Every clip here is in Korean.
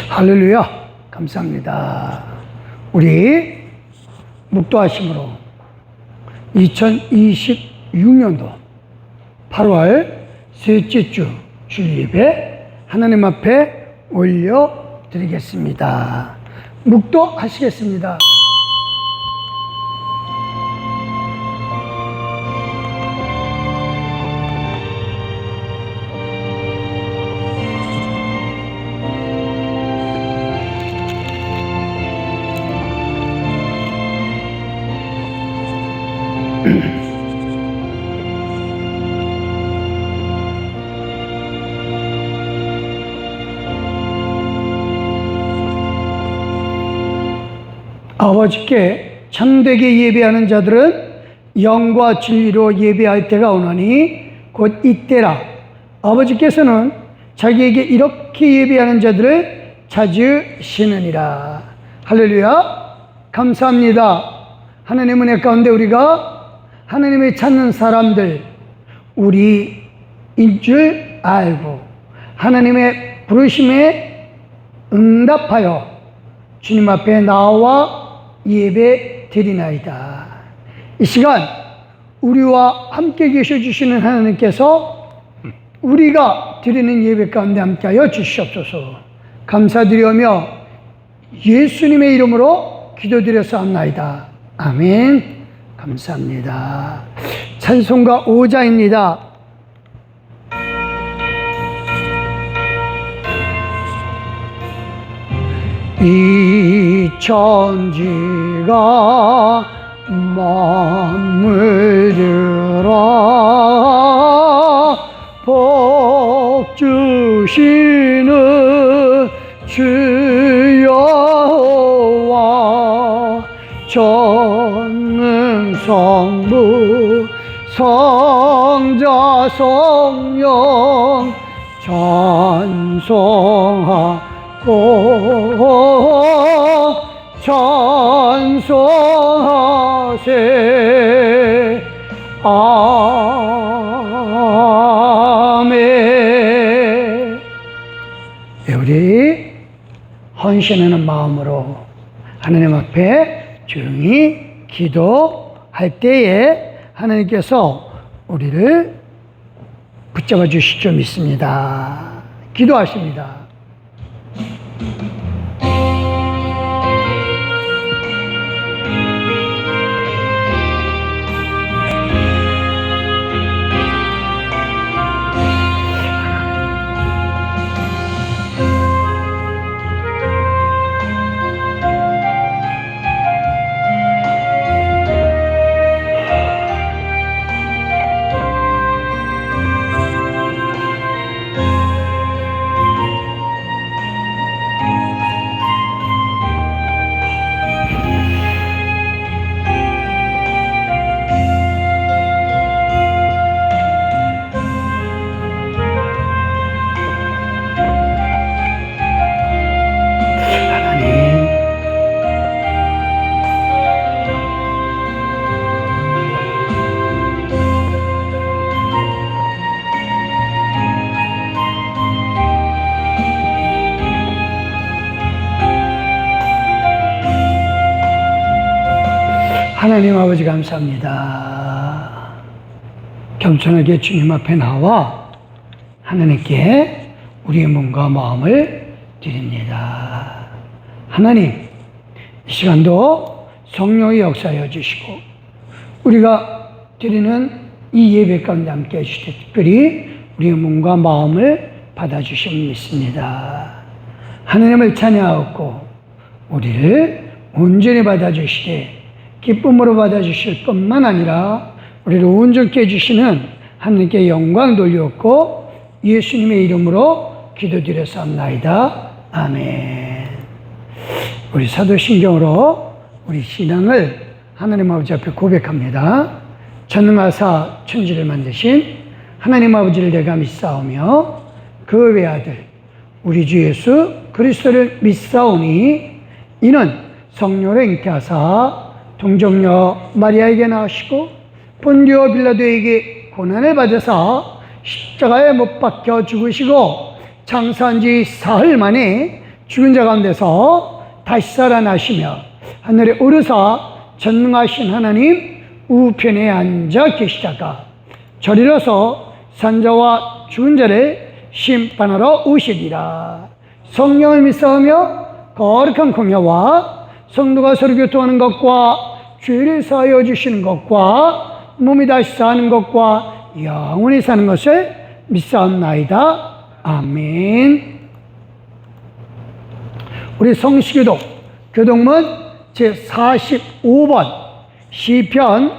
할렐루야. 감사합니다. 우리 묵도하심으로 2026년도 8월 셋째 주 주일예배 하나님 앞에 올려드리겠습니다. 묵도하시겠습니다. 아버지께 참되게 예배하는 자들은 영과 진리로 예배할 때가 오나니 곧 이때라. 아버지께서는 자기에게 이렇게 예배하는 자들을 찾으시느니라. 할렐루야. 감사합니다. 하나님 은혜 가운데 우리가 하나님을 찾는 사람들, 우리인 줄 알고 하나님의 부르심에 응답하여 주님 앞에 나와 예배 드리나이다. 이 시간 우리와 함께 계셔 주시는 하나님께서 우리가 드리는 예배 가운데 함께하여 주시옵소서. 감사드리며 예수님의 이름으로 기도드렸사옵나이다. 아멘. 감사합니다. 찬송가 5자입니다. 이 천지가 만물들아 복 주시는 주여와 전능성부 성자 성령 찬송하세. 아멘. 우리 헌신하는 마음으로 하나님 앞에 조용히 기도할 때에 하나님께서 우리를 붙잡아 주실 줄 믿습니다. 기도하십니다. 하나님 아버지 감사합니다. 겸손하게 주님 앞에 나와 하나님께 우리의 몸과 마음을 드립니다. 하나님, 이 시간도 성령의 역사하여 주시고 우리가 드리는 이 예배 가운데 함께 해주시되 특별히 우리의 몸과 마음을 받아주시면 믿습니다. 하나님을 찬양하고 우리를 온전히 받아주시되 기쁨으로 받아주실 뿐만 아니라 우리를 온전케 해주시는 하나님께 영광 돌리옵고 예수님의 이름으로 기도드렸사옵나이다. 아멘. 우리 사도신경으로 우리 신앙을 하나님 아버지 앞에 고백합니다. 전능하사 천지를 만드신 하나님 아버지를 내가 믿사오며 그 외아들 우리 주 예수 그리스도를 믿사오니 이는 성령으로 잉태하사 동정녀 마리아에게 나으시고 본디오 빌라도에게 고난을 받으사 십자가에 못 박혀 죽으시고 장사한 지 사흘 만에 죽은 자 가운데서 다시 살아나시며 하늘에 오르사 전능하신 하나님 우편에 앉아 계시다가 저리로서 산자와 죽은 자를 심판하러 오시리라. 성령을 믿사오며 거룩한 공예와 성도가 서로 교통하는 것과 죄를 사하여 주시는 것과 몸이 다시 사는 것과 영원히 사는 것을 믿사옵나이다. 아멘. 우리 성시교독 교독문 제45번 시편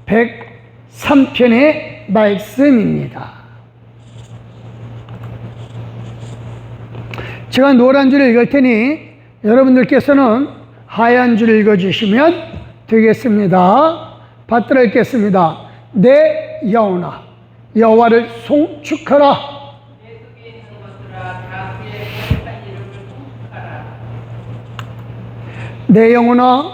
103편의 말씀입니다. 제가 노란 줄을 읽을 테니 여러분들께서는 하얀 줄을 읽어주시면 되겠습니다. 받들어 읽겠습니다. 내 영혼아 여호와를 송축하라. 내 영혼아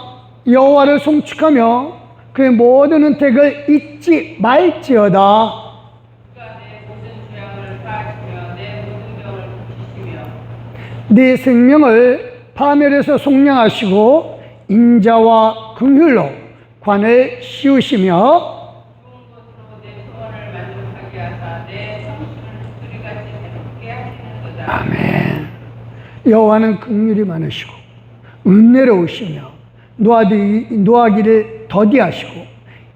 여호와를 송축하며 그의 모든 은택을 잊지 말지어다. 네 생명을 파멸해서 속량하시고 인자와 긍휼로 관을 씌우시며 아멘. 여호와는 긍휼이 많으시고 은혜로우시며 노하기를 더디하시고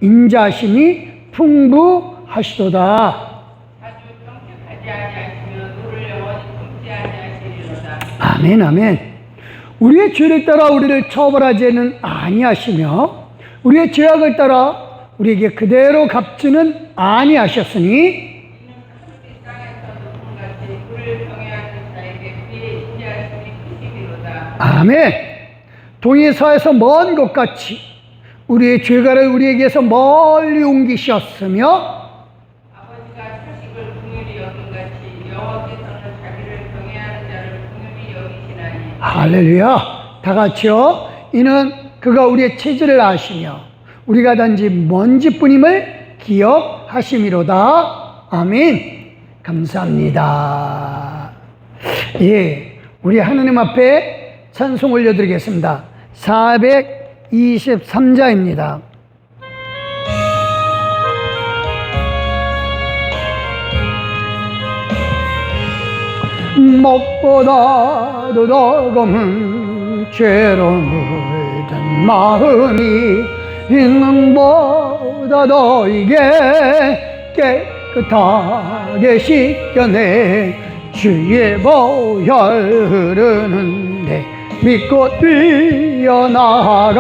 인자하심이 풍부하시도다. 아멘 아멘. 우리의 죄를 따라 우리를 처벌하지는 아니하시며 우리의 죄악을 따라 우리에게 그대로 갚지는 아니하셨으니 아멘. 동해서에서 먼 곳같이 우리의 죄가를 우리에게서 멀리 옮기셨으며 아버지가 자식을 긍휼히 여김같이 여호와께서는 자기를 경외하는 자를 긍휼히 여기시나니 할렐루야. 다 같이요. 이는 그가 우리의 체질을 아시며 우리가 단지 먼지뿐임을 기억하심이로다. 아멘. 감사합니다. 예, 우리 하나님 앞에 찬송 올려드리겠습니다. 423자입니다. 무엇보다도 더 검은 죄로 물든 마음이 있는 보다 너에게 깨끗하게 씻겨내 주의 보혈 흐르는데 믿고 뛰어나가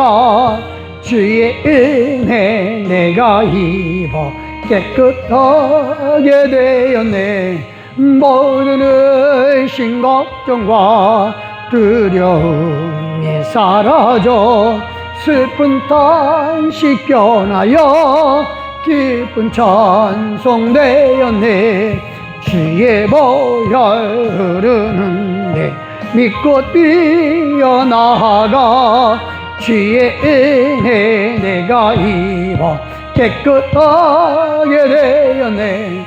주의 은혜 내가 입어 깨끗하게 되었네. 모든 의심 걱정과 두려움이 사라져 슬픈 탄식 변하여 기쁜 찬송 되었네. 주의 보혈 흐르는데 믿고 뛰어나가 주의 은혜 내가 입어 깨끗하게 되었네.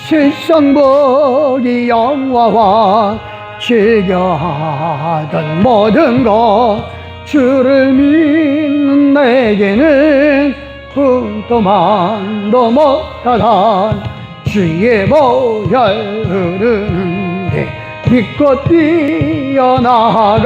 실상복이 영화와 즐겨하던 모든 것 주를 믿는 내게는 분토만도 못하다. 주의 보혈 흐르는데 믿고 뛰어나가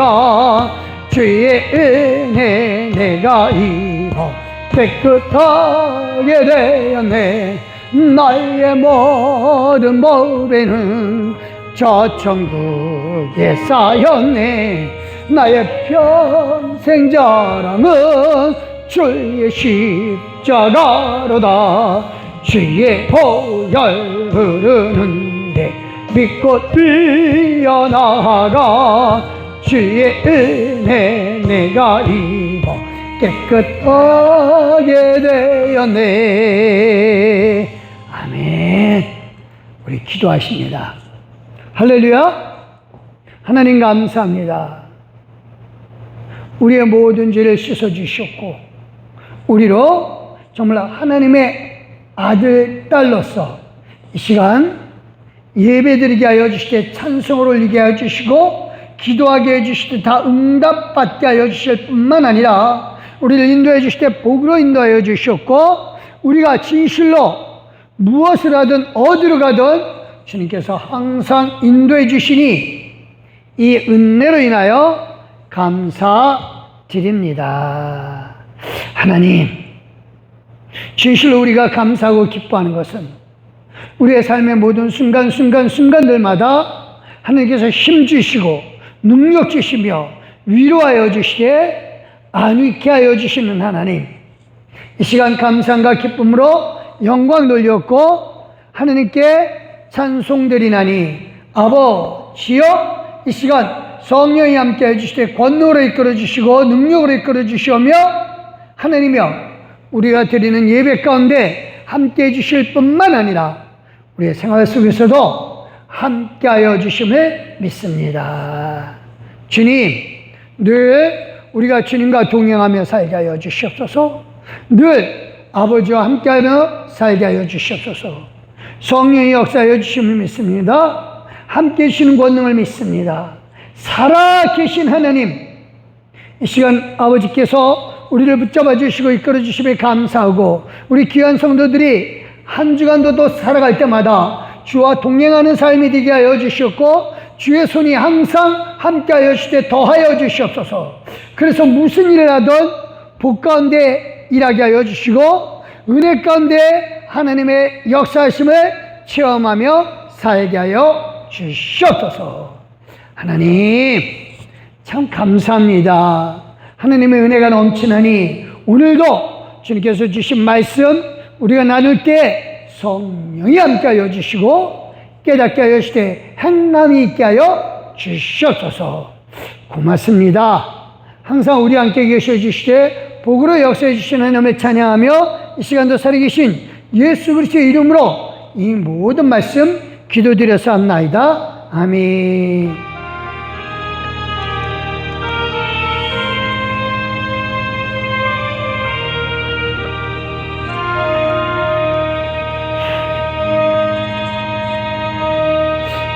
주의 은혜 내가 입어 깨끗하게 되었네. 나의 모든 법에는 저 천국에 쌓였네. 나의 평생 자랑은 주의 십자가로다. 주의 보혈 흐르는데 믿고 뛰어나가 주의 은혜 내가 입어 깨끗하게 되었네. 아멘. 우리 기도하십니다. 할렐루야. 하나님 감사합니다. 우리의 모든 죄를 씻어주셨고 우리로 정말 하나님의 아들, 딸로서 이 시간 예배드리게 하여 주시되 찬송을 올리게 하여 주시고 기도하게 해주실 때 다 응답받게 하여 주실 뿐만 아니라 우리를 인도해 주실 때 복으로 인도하여 주셨고, 우리가 진실로 무엇을 하든 어디로 가든 주님께서 항상 인도해 주시니 이 은혜로 인하여 감사드립니다. 하나님, 진실로 우리가 감사하고 기뻐하는 것은 우리의 삶의 모든 순간들마다 하나님께서 힘 주시고 능력 주시며 위로하여 주시되 안위케 하여 주시는 하나님, 이 시간 감사함과 기쁨으로 영광 돌렸고 하나님께 찬송드리나니, 아버지여, 이 시간 성령이 함께 해주시되 권능으로 이끌어 주시고 능력으로 이끌어 주시오며 하나님이여, 우리가 드리는 예배 가운데 함께 해주실 뿐만 아니라 우리의 생활 속에서도 함께하여 주심을 믿습니다. 주님, 늘 우리가 주님과 동행하며 살게 하여 주시옵소서. 늘 아버지와 함께하며 살게 하여 주시옵소서. 성령이 역사하여 주심을 믿습니다. 함께 해주시는 권능을 믿습니다. 살아계신 하나님, 이 시간 아버지께서 우리를 붙잡아 주시고 이끌어 주심에 감사하고, 우리 귀한 성도들이 한 주간도 또 살아갈 때마다 주와 동행하는 삶이 되게 하여 주시옵고, 주의 손이 항상 함께 하여 주시되 더하여 주시옵소서. 그래서 무슨 일을 하든 복 가운데 일하게 하여 주시고 은혜 가운데 하나님의 역사하심을 체험하며 살게 하여 주시옵소서. 하나님, 참 감사합니다. 하나님의 은혜가 넘치나니 오늘도 주님께서 주신 말씀 우리가 나눌 때 성령이 함께 하여 주시고 깨닫게 하여 주시되 행함이 있게 하여 주시옵소서. 고맙습니다. 항상 우리 함께 계셔 주시되 복으로 역사해 주시는 하나님을 찬양하며 이 시간도 살아계신 예수 그리스도의 이름으로 이 모든 말씀 기도드려서 합나이다. 아멘.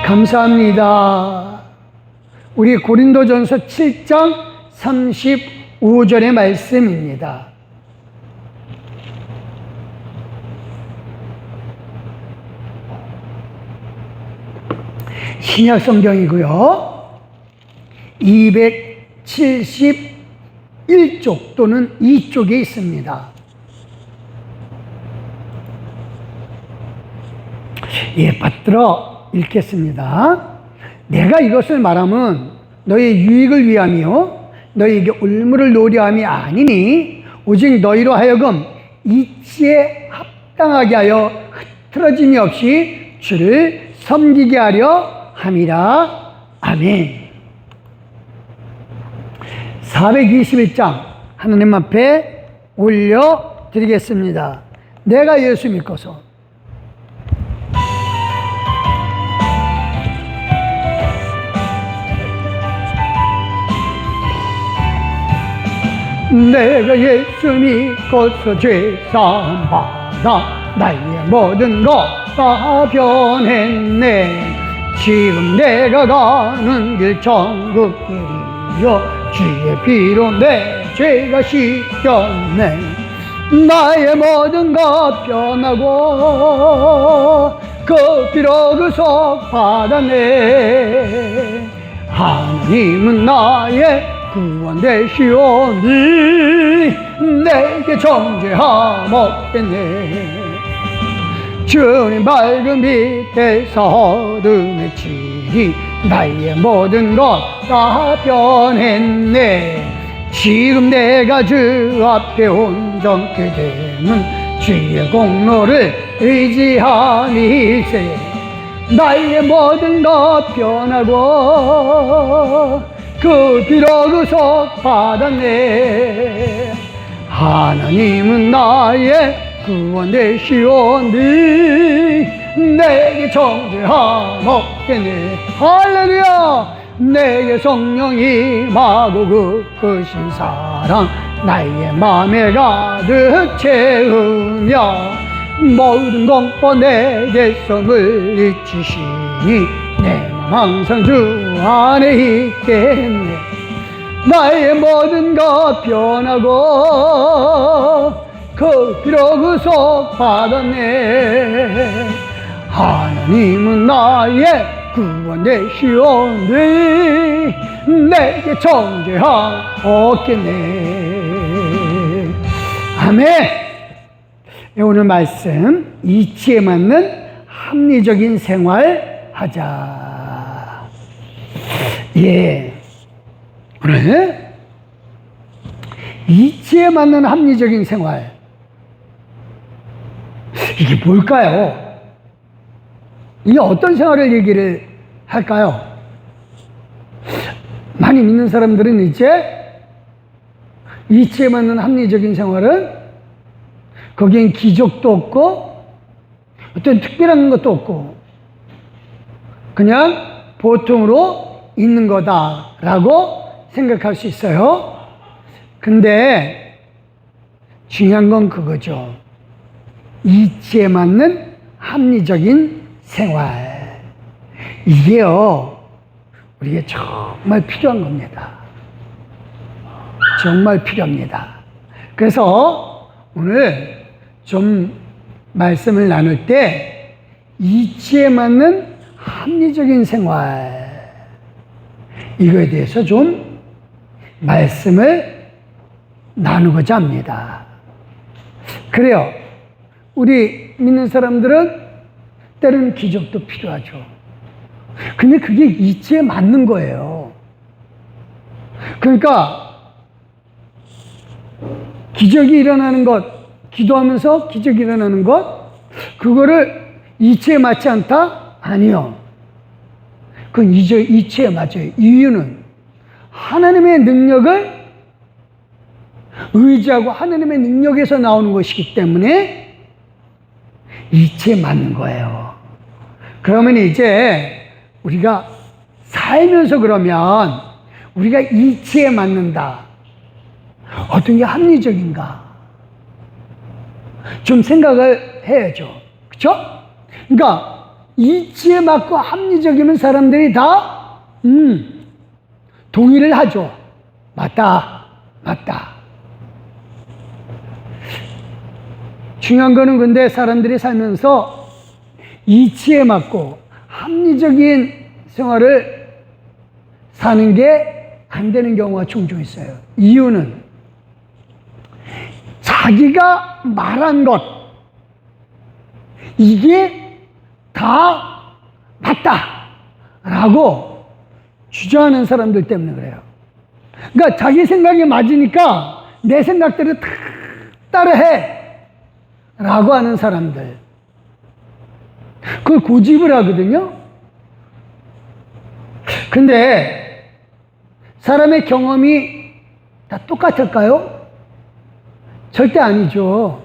감사합니다. 우리 고린도전서 7장 35절의 말씀입니다. 신약 성경이고요. 271쪽 또는 2쪽에 있습니다. 예, 받들어 읽겠습니다. 내가 이것을 말하면 너의 유익을 위함이요 너희에게 올무를 노려함이 아니니 오직 너희로 하여금 이치에 합당하게 하여 흐트러짐이 없이 주를 섬기게 하려 함이라. 아멘. 421장 하나님 앞에 올려드리겠습니다. 내가 예수 믿고서 내가 예수 믿고서 죄사함 받아 나의 모든 것 다 변했네. 지금 내가 가는 길 천국 길이요 주의 피로 내 죄가 씻겼네. 나의 모든 것 변하고 그 피로 구속 받았네. 하나님은 나의 구원 되시오니 내게 정죄함 없겠네. 주님 밝은 빛에서 어둠에 치니 나의 모든 것 다 변했네. 지금 내가 주 앞에 온전케 되는 주의 공로를 의지함일세. 나의 모든 것 변하고 그 피로 구속 받았네. 하나님은 나의 구원 되시오니 내게 정죄함 없겠네. 할렐루야. 내게 성령이 임하고 그으신 사랑 나의 맘에 가득 채우며 모든 공포 내게서 물리치시니 내 맘 항상 주 안에 있겠네. 나의 모든 것 변하고 그 피로 구속 받았네. 하나님은 나의 구원 되시오니 내게 정죄함 없겠네. 아멘. 오늘 말씀, 이치에 맞는 합리적인 생활 하자. 예. 오늘 이치에 맞는 합리적인 생활, 이게 뭘까요? 이게 어떤 생활을 얘기를 할까요? 많이 믿는 사람들은 이제 이치에 맞는 합리적인 생활은 거기엔 기적도 없고 어떤 특별한 것도 없고 그냥 보통으로 있는 거다라고 생각할 수 있어요. 근데 중요한 건 그거죠. 이치에 맞는 합리적인 생활. 이게요, 우리에게 정말 필요한 겁니다. 정말 필요합니다. 그래서 오늘 좀 말씀을 나눌 때 이치에 맞는 합리적인 생활, 이거에 대해서 좀 말씀을 나누고자 합니다. 그래요. 우리 믿는 사람들은 때로는 기적도 필요하죠. 근데 그게 이치에 맞는 거예요. 그러니까 기적이 일어나는 것, 기도하면서 기적이 일어나는 것, 그거를 이치에 맞지 않다? 아니요. 그건 이치에 맞아요. 이유는 하나님의 능력을 의지하고 하나님의 능력에서 나오는 것이기 때문에 이치에 맞는 거예요. 그러면 이제 우리가 살면서 그러면 우리가 이치에 맞는다. 어떤 게 합리적인가? 좀 생각을 해야죠. 그렇죠? 그러니까 이치에 맞고 합리적이면 사람들이 다 동의를 하죠. 맞다. 맞다. 중요한 거는 근데 사람들이 살면서 이치에 맞고 합리적인 생활을 사는 게 안 되는 경우가 종종 있어요. 이유는 자기가 말한 것, 이게 다 맞다라고 주장하는 사람들 때문에 그래요. 그러니까 자기 생각이 맞으니까 내 생각대로 다 따라해 라고 하는 사람들, 그걸 고집을 하거든요. 근데 사람의 경험이 다 똑같을까요? 절대 아니죠.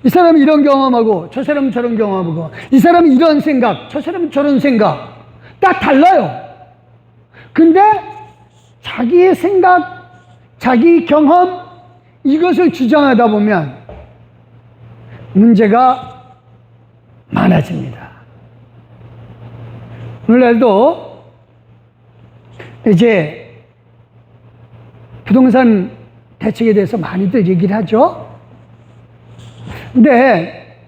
이 사람이 이런 경험하고 저 사람은 저런 경험하고 이 사람이 이런 생각, 저 사람은 저런 생각 다 달라요. 근데 자기의 생각, 자기 경험, 이것을 주장하다 보면 문제가 많아집니다. 오늘날도 이제 부동산 대책에 대해서 많이들 얘기를 하죠. 근데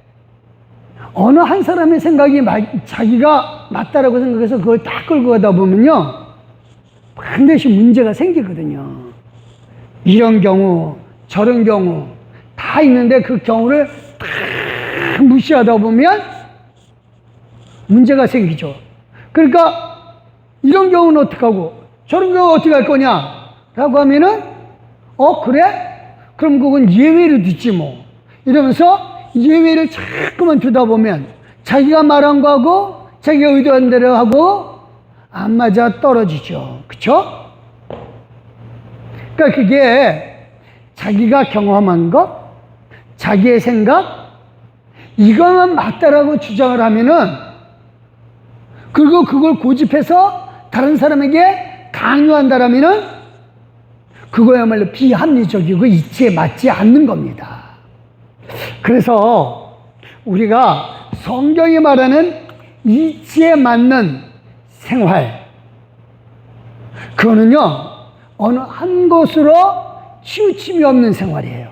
어느 한 사람의 생각이 자기가 맞다라고 생각해서 그걸 딱 끌고 가다 보면요, 반드시 문제가 생기거든요. 이런 경우 저런 경우 다 있는데 그 경우를 다 무시하다 보면 문제가 생기죠. 그러니까 이런 경우는 어떻게 하고 저런 경우는 어떻게 할 거냐 라고 하면은 그래? 그럼 그건 예외로 듣지 뭐 이러면서 예외를 자꾸만 두다 보면 자기가 말한 거하고 자기가 의도한 대로 하고 안 맞아 떨어지죠. 그쵸? 그러니까 그게 자기가 경험한 것, 자기의 생각, 이것만 맞다라고 주장을 하면은, 그리고 그걸 고집해서 다른 사람에게 강요한다라면은 그거야말로 비합리적이고 이치에 맞지 않는 겁니다. 그래서 우리가 성경이 말하는 이치에 맞는 생활, 그거는요, 어느 한 곳으로 치우침이 없는 생활이에요.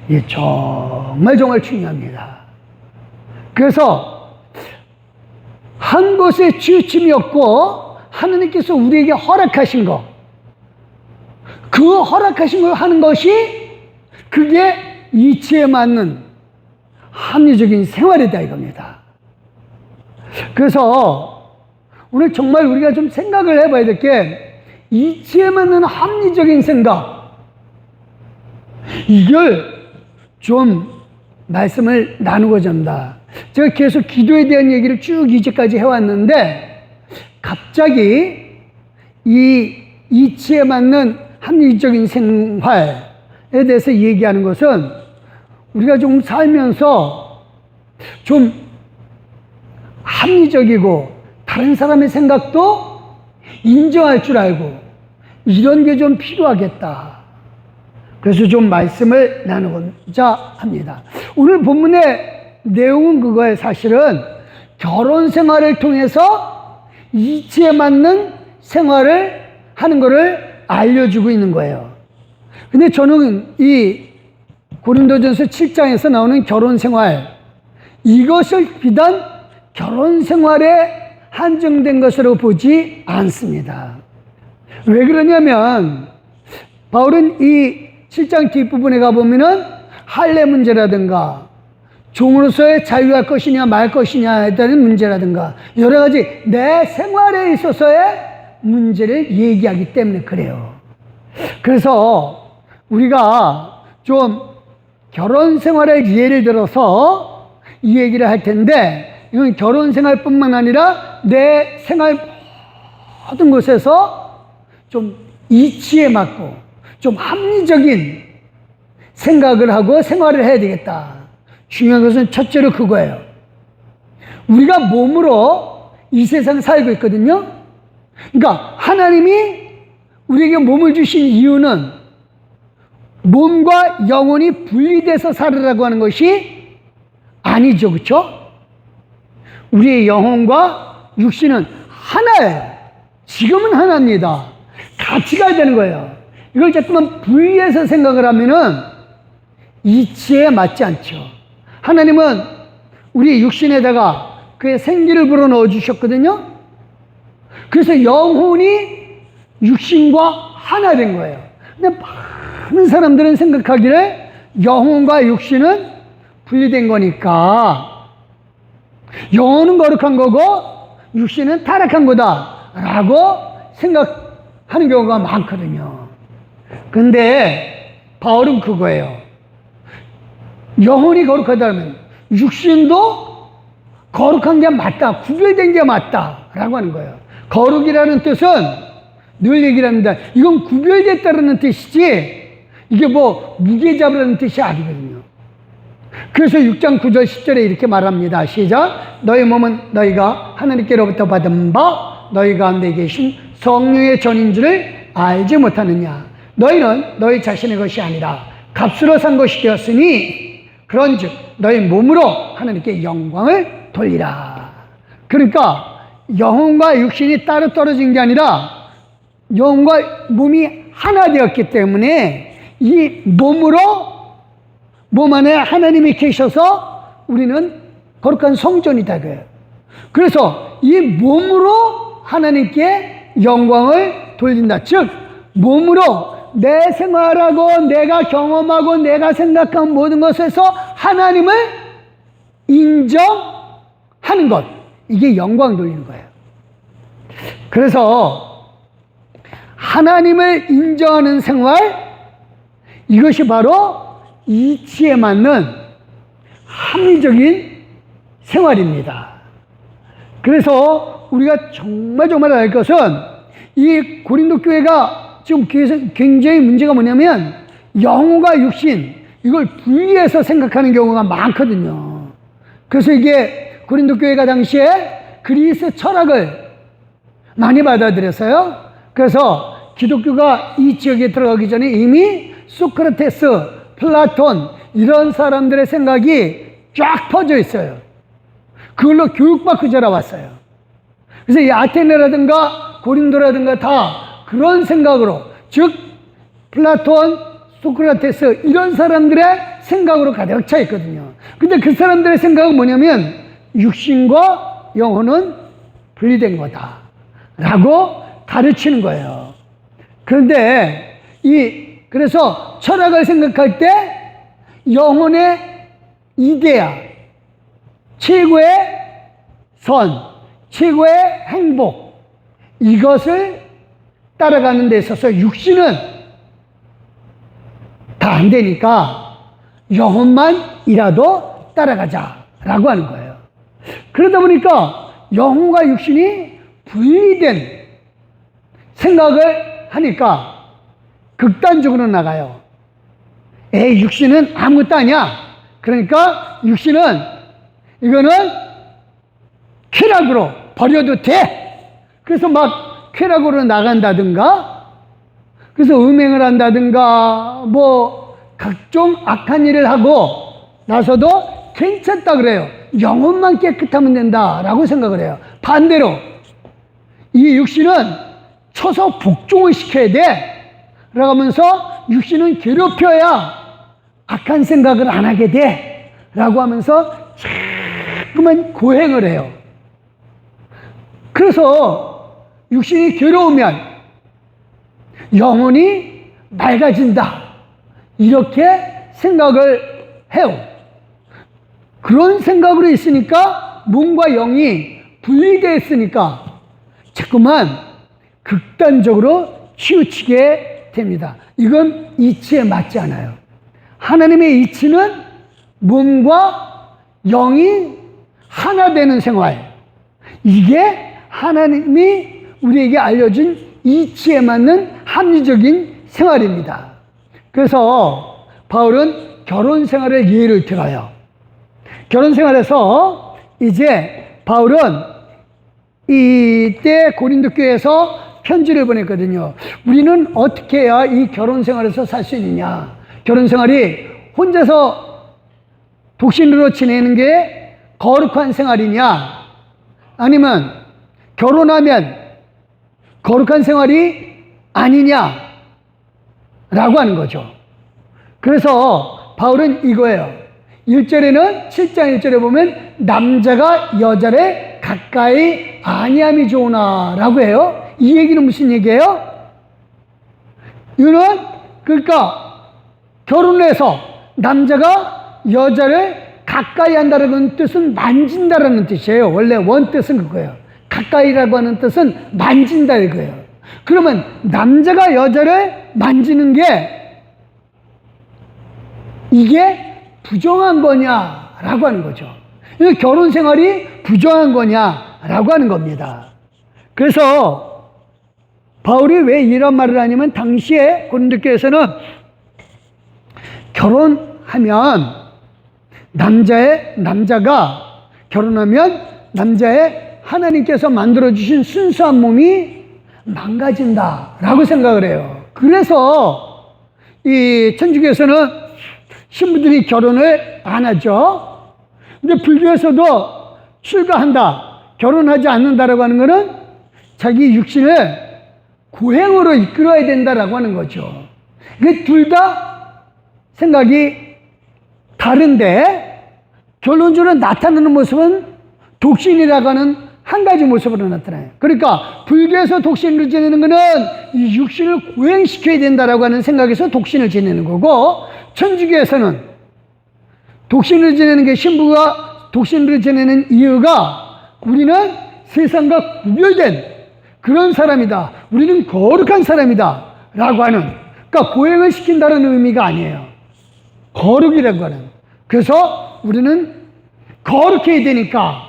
이게 정말 중요합니다. 그래서 한 곳에 치우침이 없고 하나님께서 우리에게 허락하신 것, 그 허락하신 걸 하는 것이 그게 이치에 맞는 합리적인 생활이다 이겁니다. 그래서 오늘 정말 우리가 좀 생각을 해봐야 될 게, 이치에 맞는 합리적인 생각, 이걸 좀 말씀을 나누고자 합니다. 제가 계속 기도에 대한 얘기를 쭉 이제까지 해왔는데, 갑자기 이 이치에 맞는 합리적인 생활에 대해서 얘기하는 것은, 우리가 좀 살면서 좀 합리적이고 다른 사람의 생각도 인정할 줄 알고 이런 게 좀 필요하겠다. 그래서 좀 말씀을 나누고자 합니다. 오늘 본문의 내용은 그거예요. 사실은 결혼 생활을 통해서 이치에 맞는 생활을 하는 것을 알려주고 있는 거예요. 근데 저는 이 고린도전서 7장에서 나오는 결혼 생활, 이것을 비단 결혼 생활에 한정된 것으로 보지 않습니다. 왜 그러냐면, 바울은 이 7장 뒷부분에 가보면은 할례 문제라든가 종으로서의 자유할 것이냐 말 것이냐에 대한 문제라든가 여러 가지 내 생활에 있어서의 문제를 얘기하기 때문에 그래요. 그래서 우리가 좀 결혼 생활의 예를 들어서 이 얘기를 할 텐데, 이건 결혼 생활뿐만 아니라 내 생활 모든 곳에서 좀 이치에 맞고 좀 합리적인 생각을 하고 생활을 해야 되겠다. 중요한 것은 첫째로 그거예요. 우리가 몸으로 이 세상 살고 있거든요. 그러니까 하나님이 우리에게 몸을 주신 이유는 몸과 영혼이 분리돼서 살으라고 하는 것이 아니죠. 그렇죠? 우리의 영혼과 육신은 하나예요. 지금은 하나입니다. 같이 가야 되는 거예요. 이걸 자꾸만 분리해서 생각을 하면은 이치에 맞지 않죠. 하나님은 우리 육신에다가 그의 생기를 불어넣어 주셨거든요. 그래서 영혼이 육신과 하나 된 거예요. 근데 많은 사람들은 생각하기를 영혼과 육신은 분리된 거니까 영혼은 거룩한 거고 육신은 타락한 거다라고 생각하는 경우가 많거든요. 근데 바울은 그거예요. 영혼이 거룩하다면 육신도 거룩한 게 맞다, 구별된 게 맞다라고 하는 거예요. 거룩이라는 뜻은 늘 얘기를 합니다. 이건 구별됐다는 뜻이지 이게 뭐 무게 잡으라는 뜻이 아니거든요. 그래서 6장 9절 10절에 이렇게 말합니다. 시작. 너희 몸은 너희가 하나님께로부터 받은 바 너희 가운데 계신 성령의 전인 줄을 알지 못하느냐. 너희는 너희 자신의 것이 아니라 값으로 산 것이 되었으니 그런즉 너희 몸으로 하나님께 영광을 돌리라. 그러니까 영혼과 육신이 따로 떨어진 게 아니라 영혼과 몸이 하나 되었기 때문에 이 몸으로 몸 안에 하나님이 계셔서 우리는 거룩한 성전이다. 그래서 이 몸으로 하나님께 영광을 돌린다. 즉 몸으로 내 생활하고 내가 경험하고 내가 생각한 모든 것에서 하나님을 인정하는 것, 이게 영광 돌리는 거예요. 그래서 하나님을 인정하는 생활, 이것이 바로 이치에 맞는 합리적인 생활입니다. 그래서 우리가 정말 알 것은 이 고린도 교회가 지금 굉장히 문제가 뭐냐면 영혼과 육신, 이걸 분리해서 생각하는 경우가 많거든요. 그래서 이게 고린도 교회가 당시에 그리스 철학을 많이 받아들였어요. 그래서 기독교가 이 지역에 들어가기 전에 이미 소크라테스, 플라톤 이런 사람들의 생각이 쫙 퍼져 있어요. 그걸로 교육받고 자라왔어요. 그래서 이 아테네라든가 고린도라든가 다 그런 생각으로, 즉 플라톤, 소크라테스 이런 사람들의 생각으로 가득 차 있거든요. 근데 그 사람들의 생각은 뭐냐면 육신과 영혼은 분리된 거다 라고 가르치는 거예요. 그런데 그래서 철학을 생각할 때 영혼의 이데아, 최고의 선, 최고의 행복, 이것을 따라가는 데 있어서 육신은 다 안 되니까 영혼만이라도 따라가자라고 하는 거예요. 그러다 보니까 영혼과 육신이 분리된 생각을 하니까 극단적으로 나가요. 육신은 아무것도 아니야. 그러니까 육신은 이거는 쾌락으로 버려도 돼. 그래서 막 쾌락으로 나간다든가, 그래서 음행을 한다든가, 뭐 각종 악한 일을 하고 나서도 괜찮다 그래요. 영혼만 깨끗하면 된다라고 생각을 해요. 반대로 이 육신은 쳐서 복종을 시켜야 돼 라고 하면서 육신은 괴롭혀야 악한 생각을 안 하게 돼 라고 하면서 자꾸만 고행을 해요. 그래서 육신이 괴로우면 영혼이 맑아진다 이렇게 생각을 해요. 그런 생각으로 있으니까 몸과 영이 분리되어 있으니까 자꾸만 극단적으로 치우치게 됩니다. 이건 이치에 맞지 않아요. 하나님의 이치는 몸과 영이 하나 되는 생활, 이게 하나님이 우리에게 알려준 이치에 맞는 합리적인 생활입니다. 그래서 바울은 결혼 생활을 예를 들어요. 결혼 생활에서 이제 바울은 이때 고린도 교회에서 편지를 보냈거든요. 우리는 어떻게 해야 이 결혼 생활에서 살 수 있느냐? 결혼 생활이 혼자서 독신으로 지내는 게 거룩한 생활이냐? 아니면 결혼하면 거룩한 생활이 아니냐? 라고 하는 거죠. 그래서 바울은 이거예요. 1절에는 7장 1절에 보면 남자가 여자를 가까이 아니함이 좋으나 라고 해요. 이 얘기는 무슨 얘기예요? 이거는 그러니까 결혼해서 남자가 여자를 가까이 한다는 뜻은 만진다라는 뜻이에요. 원래 원뜻은 그거예요. 가까이라고 하는 뜻은 만진다 이거예요. 그러면 남자가 여자를 만지는 게 이게 부정한 거냐라고 하는 거죠. 결혼 생활이 부정한 거냐라고 하는 겁니다. 그래서 바울이 왜 이런 말을 하냐면 당시에 고린도 교회에서는 결혼하면 남자가 결혼하면 남자의 하나님께서 만들어주신 순수한 몸이 망가진다라고 생각을 해요. 그래서 이 천주교에서는 신부들이 결혼을 안 하죠. 근데 불교에서도 출가한다, 결혼하지 않는다라고 하는 것은 자기 육신을 고행으로 이끌어야 된다라고 하는 거죠. 그 둘 다 생각이 다른데 결론적으로 나타나는 모습은 독신이라고 하는 한 가지 모습으로 나타나요. 그러니까 불교에서 독신을 지내는 것은 이 육신을 고행시켜야 된다라고 하는 생각에서 독신을 지내는 거고, 천주교에서는 독신을 지내는 게, 신부가 독신을 지내는 이유가 우리는 세상과 구별된 그런 사람이다, 우리는 거룩한 사람이다 라고 하는, 그러니까 고행을 시킨다는 의미가 아니에요. 거룩이라고 하는. 그래서 우리는 거룩해야 되니까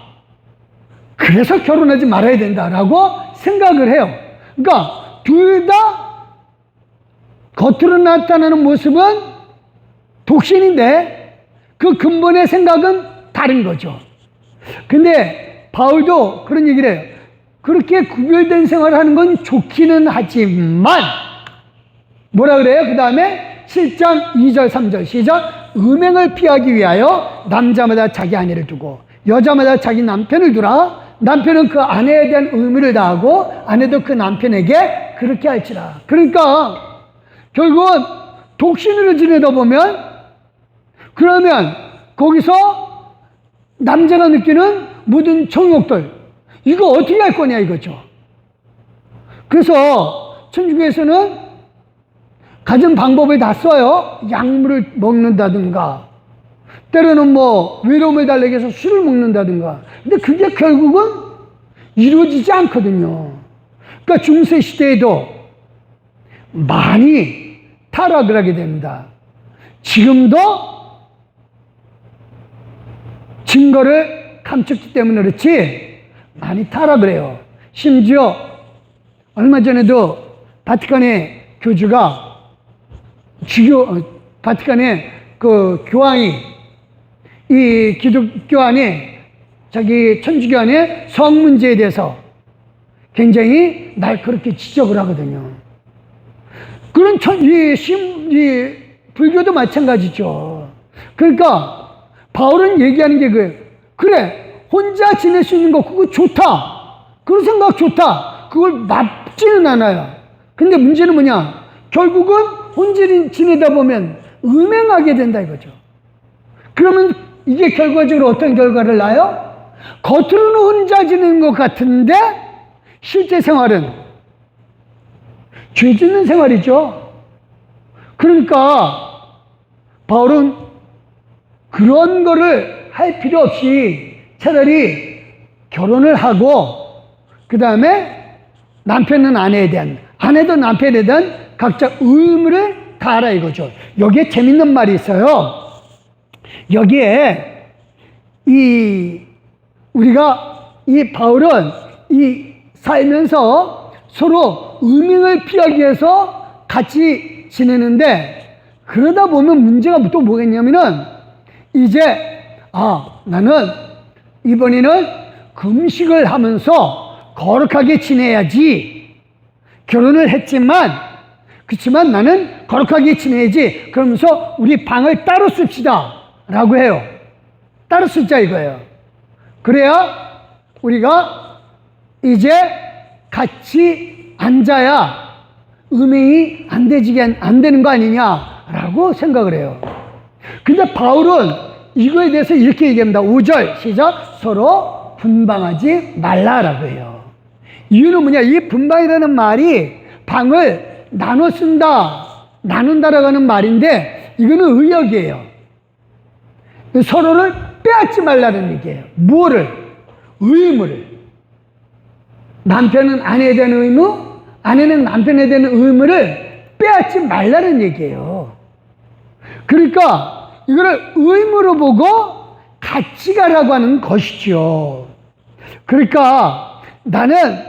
그래서 결혼하지 말아야 된다라고 생각을 해요. 그러니까 둘 다 겉으로 나타나는 모습은 독신인데 그 근본의 생각은 다른 거죠. 근데 바울도 그런 얘기를 해요. 그렇게 구별된 생활을 하는 건 좋기는 하지만 뭐라 그래요? 그 다음에 7장 2절 3절 시작. 음행을 피하기 위하여 남자마다 자기 아내를 두고 여자마다 자기 남편을 두라. 남편은 그 아내에 대한 의무를 다하고 아내도 그 남편에게 그렇게 할지라. 그러니까 결국은 독신으로 지내다 보면 그러면 거기서 남자가 느끼는 모든 정욕들 이거 어떻게 할 거냐 이거죠. 그래서 천주교에서는 가진 방법을 다 써요. 약물을 먹는다든가 때로는 뭐 외로움을 달래기 위해서 술을 먹는다든가. 근데 그게 결국은 이루어지지 않거든요. 그러니까 중세 시대에도 많이 타락을 하게 됩니다. 지금도 증거를 감췄기 때문에 그렇지 많이 타락을 해요. 심지어 얼마 전에도 바티칸의 교주가 바티칸의 그 교황이 이 기독교 안에 자기 천주교 안에 성 문제에 대해서 굉장히 날카롭게 지적을 하거든요. 그런 이 불교도 마찬가지죠. 그러니까 바울은 얘기하는 게 그래 혼자 지낼 수 있는 거 그거 좋다. 그런 생각 좋다. 그걸 나쁘지는 않아요. 근데 문제는 뭐냐? 결국은 혼자 지내다 보면 음행하게 된다 이거죠. 그러면 이게 결과적으로 어떤 결과를 낳아요? 겉으로는 혼자 지내는 것 같은데 실제 생활은 죄 짓는 생활이죠. 그러니까 바울은 그런 거를 할 필요 없이 차라리 결혼을 하고 그 다음에 남편은 아내에 대한 아내도 남편에 대한 각자 의무를 다하라 이거죠. 여기에 재밌는 말이 있어요. 여기에 우리가 이 바울은 살면서 서로 음행을 피하기 위해서 같이 지내는데 그러다 보면 문제가 또 뭐겠냐면은 이제 나는 이번에는 금식을 하면서 거룩하게 지내야지. 결혼을 했지만 그렇지만 나는 거룩하게 지내야지. 그러면서 우리 방을 따로 씁시다 라고 해요. 따로 쓰자 이거예요. 그래야 우리가 이제 같이 앉아야 음행이 안 되는 거 아니냐라고 생각을 해요. 근데 바울은 이거에 대해서 이렇게 얘기합니다. 5절 시작. 서로 분방하지 말라라고 해요. 이유는 뭐냐? 이 분방이라는 말이 방을 나눠 쓴다, 나눈다라고 하는 말인데 이거는 의역이에요. 서로를 빼앗지 말라는 얘기예요. 뭐를? 의무를. 남편은 아내에 대한 의무, 아내는 남편에 대한 의무를 빼앗지 말라는 얘기예요. 그러니까 이거를 의무로 보고 같이 가라고 하는 것이죠. 그러니까 나는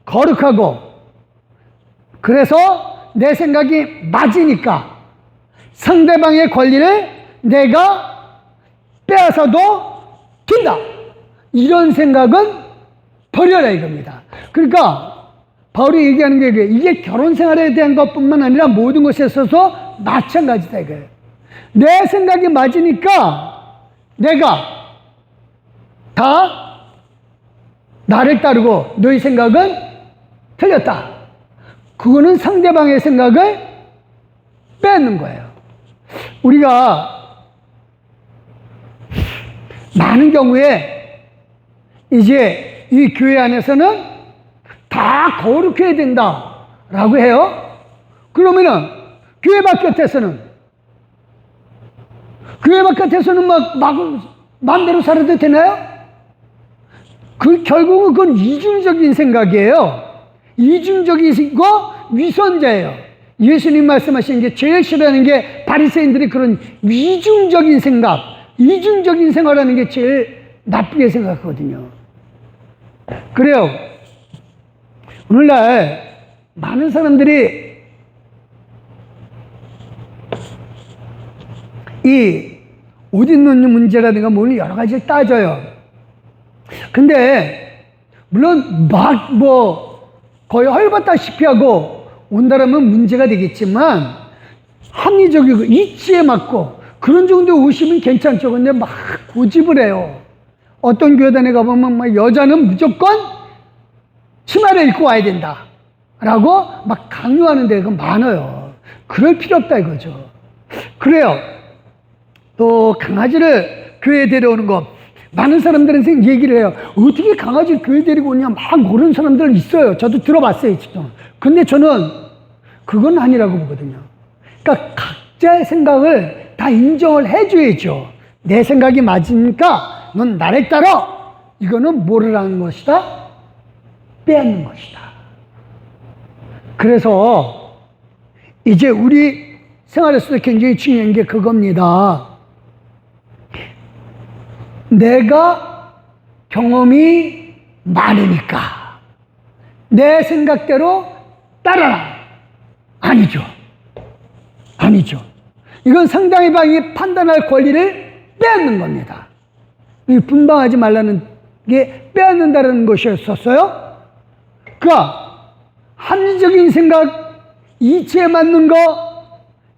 거룩하고 그래서 내 생각이 맞으니까 상대방의 권리를 내가 빼앗아도 된다. 이런 생각은 버려라 이겁니다. 그러니까 바울이 얘기하는 게 이게 결혼 생활에 대한 것뿐만 아니라 모든 것에 있어서 마찬가지다 이거예요. 내 생각이 맞으니까 내가 다 나를 따르고 너희 생각은 틀렸다. 그거는 상대방의 생각을 빼앗는 거예요. 우리가 많은 경우에 이제 이 교회 안에서는 다 거룩해야 된다라고 해요. 그러면은 교회 바깥에서는 마음대로 살아도 되나요? 결국은 그건 이중적인 생각이에요. 이중적이고 위선자예요. 예수님 말씀하신 게 제일 싫어하는 게 바리새인들이 그런 이중적인 생활하는 게 제일 나쁘게 생각하거든요. 그래요. 오늘날 많은 사람들이 이 옷 입는 문제라든가 뭐 여러 가지를 따져요. 근데 물론 거의 헐벗다시피 하고 온다라면 문제가 되겠지만 합리적이고 이치에 맞고 그런 정도 옷이면 괜찮죠. 근데 막 고집을 해요. 어떤 교단에 가보면 막 여자는 무조건 치마를 입고 와야 된다 라고 막 강요하는 데가 많아요. 그럴 필요 없다 이거죠. 그래요. 또 강아지를 교회에 데려오는 거, 많은 사람들은 얘기를 해요. 어떻게 강아지를 교회에 데리고 오냐 막 모르는 사람들 있어요. 저도 들어봤어요 직접. 근데 저는 그건 아니라고 보거든요. 그러니까 각자의 생각을 다 인정을 해줘야죠. 내 생각이 맞으니까 넌 나를 따라. 이거는 뭐를 하는 것이다? 빼앗는 것이다. 그래서 이제 우리 생활에서도 굉장히 중요한 게 그겁니다. 내가 경험이 많으니까 내 생각대로 따라라. 아니죠. 아니죠. 이건 상대방이 판단할 권리를 빼앗는 겁니다. 이 분방하지 말라는 게 빼앗는다는 것이었었어요. 그러니까 합리적인 생각, 이치에 맞는 거,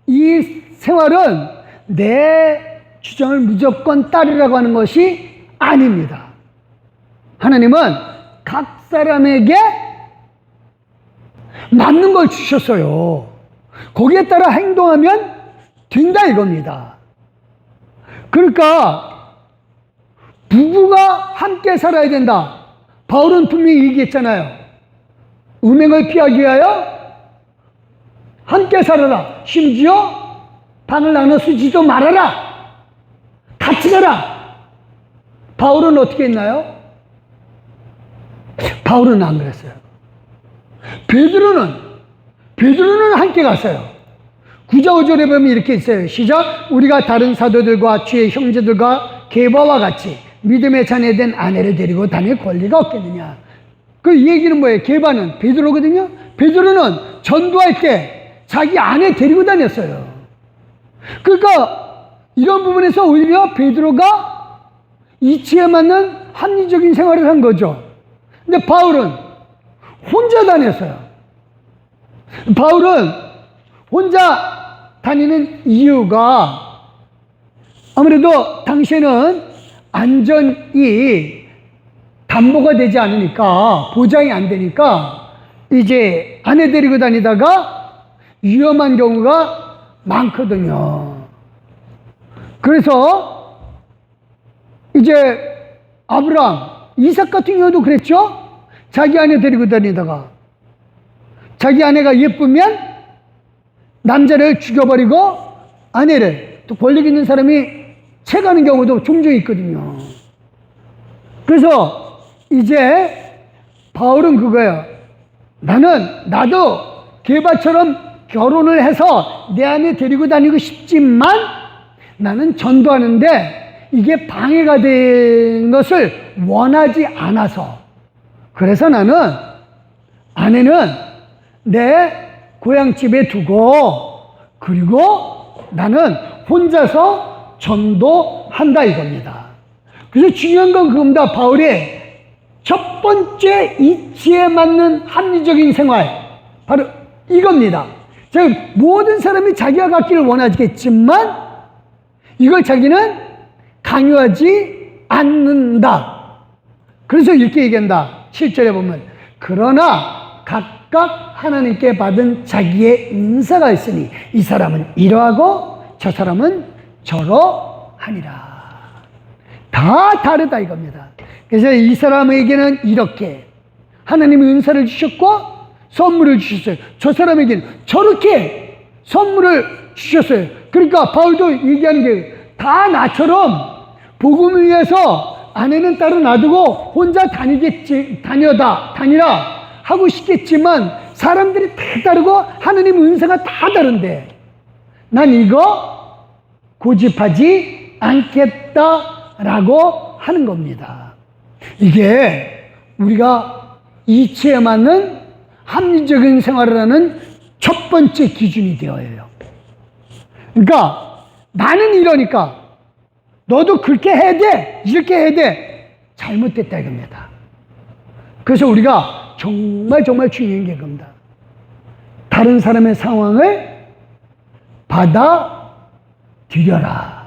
이 생활은 내 주장을 무조건 따르라고 하는 것이 아닙니다. 하나님은 각 사람에게 맞는 걸 주셨어요. 거기에 따라 행동하면 된다 이겁니다. 그러니까 부부가 함께 살아야 된다. 바울은 분명히 얘기했잖아요. 음행을 피하기 위하여 함께 살아라. 심지어 방을 나눠 쓰지도 말아라. 같이 가라. 바울은 어떻게 했나요? 바울은 안 그랬어요. 베드로는 함께 갔어요. 9절 5절에 보면 이렇게 있어요. 시작. 우리가 다른 사도들과 주의 형제들과 게바와 같이 믿음의 자녀된 아내를 데리고 다닐 권리가 없겠느냐. 그 얘기는 뭐예요? 게바는 베드로거든요. 베드로는 전도할 때 자기 아내 데리고 다녔어요. 그러니까 이런 부분에서 오히려 베드로가 이치에 맞는 합리적인 생활을 한 거죠. 근데 바울은 혼자 다녔어요. 바울은 혼자 다니는 이유가 아무래도 당시에는 안전이 담보가 되지 않으니까, 보장이 안 되니까 이제 아내 데리고 다니다가 위험한 경우가 많거든요. 그래서 이제 아브라함, 이삭 같은 경우도 그랬죠. 자기 아내 데리고 다니다가 자기 아내가 예쁘면 남자를 죽여버리고 아내를, 또 권력 있는 사람이 채가는 경우도 종종 있거든요. 그래서 이제 바울은 그거예요. 나도 게바처럼 결혼을 해서 내 아내 데리고 다니고 싶지만 나는 전도하는데 이게 방해가 된 것을 원하지 않아서, 그래서 나는 아내는 내 고향집에 두고 그리고 나는 혼자서 전도한다 이겁니다. 그래서 중요한 건 그겁니다. 바울의 첫 번째 이치에 맞는 합리적인 생활, 바로 이겁니다. 모든 사람이 자기가 갖기를 원하겠지만 이걸 자기는 강요하지 않는다. 그래서 이렇게 얘기한다. 7절에 보면 그러나 각각 하나님께 받은 자기의 은사가 있으니 이 사람은 이러하고 저 사람은 저러하니라. 다 다르다 이겁니다. 그래서 이 사람에게는 이렇게 하나님이 은사를 주셨고 선물을 주셨어요. 저 사람에게는 저렇게 선물을 주셨어요. 그러니까 바울도 얘기하는 게 다 나처럼 복음을 위해서 아내는 따로 놔두고 혼자 다니라 하고 싶겠지만 사람들이 다 다르고 하나님 은사가 다 다른데 난 이거 고집하지 않겠다라고 하는 겁니다. 이게 우리가 이치에 맞는 합리적인 생활을 하는 첫 번째 기준이 되어요. 그러니까 나는 이러니까 너도 그렇게 해야 돼, 이렇게 해야 돼. 잘못됐다 이겁니다. 그래서 우리가 정말 중요한 게 그겁니다. 다른 사람의 상황을 받아들여라.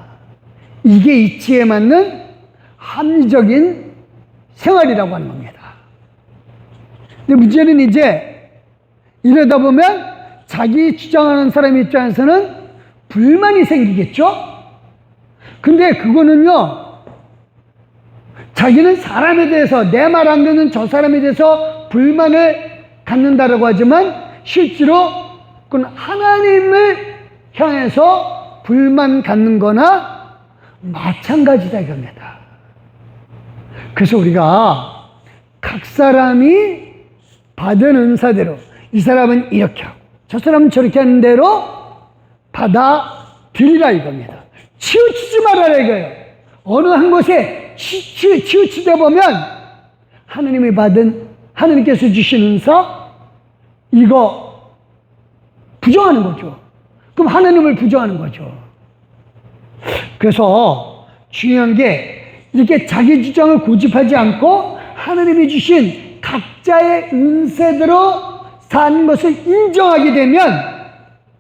이게 이치에 맞는 합리적인 생활이라고 하는 겁니다. 근데 문제는 이제 이러다 보면 자기 주장하는 사람 입장에서는 불만이 생기겠죠? 근데 그거는요, 자기는 사람에 대해서, 내 말 안 듣는 저 사람에 대해서 불만을 갖는다라고 하지만 실제로 그건 하나님을 향해서 불만 갖는 거나 마찬가지다 이겁니다. 그래서 우리가 각 사람이 받은 은사대로, 이 사람은 이렇게 하고 저 사람은 저렇게 하는 대로 받아들이라 이겁니다. 치우치지 말아라 이거예요. 어느 한 곳에 치우치다 보면 하나님이 받은, 하나님께서 주신 은사, 이거 부정하는 거죠. 그럼 하나님을 부정하는 거죠. 그래서 중요한 게 이렇게 자기 주장을 고집하지 않고 하나님이 주신 각자의 은사대로 사는 것을 인정하게 되면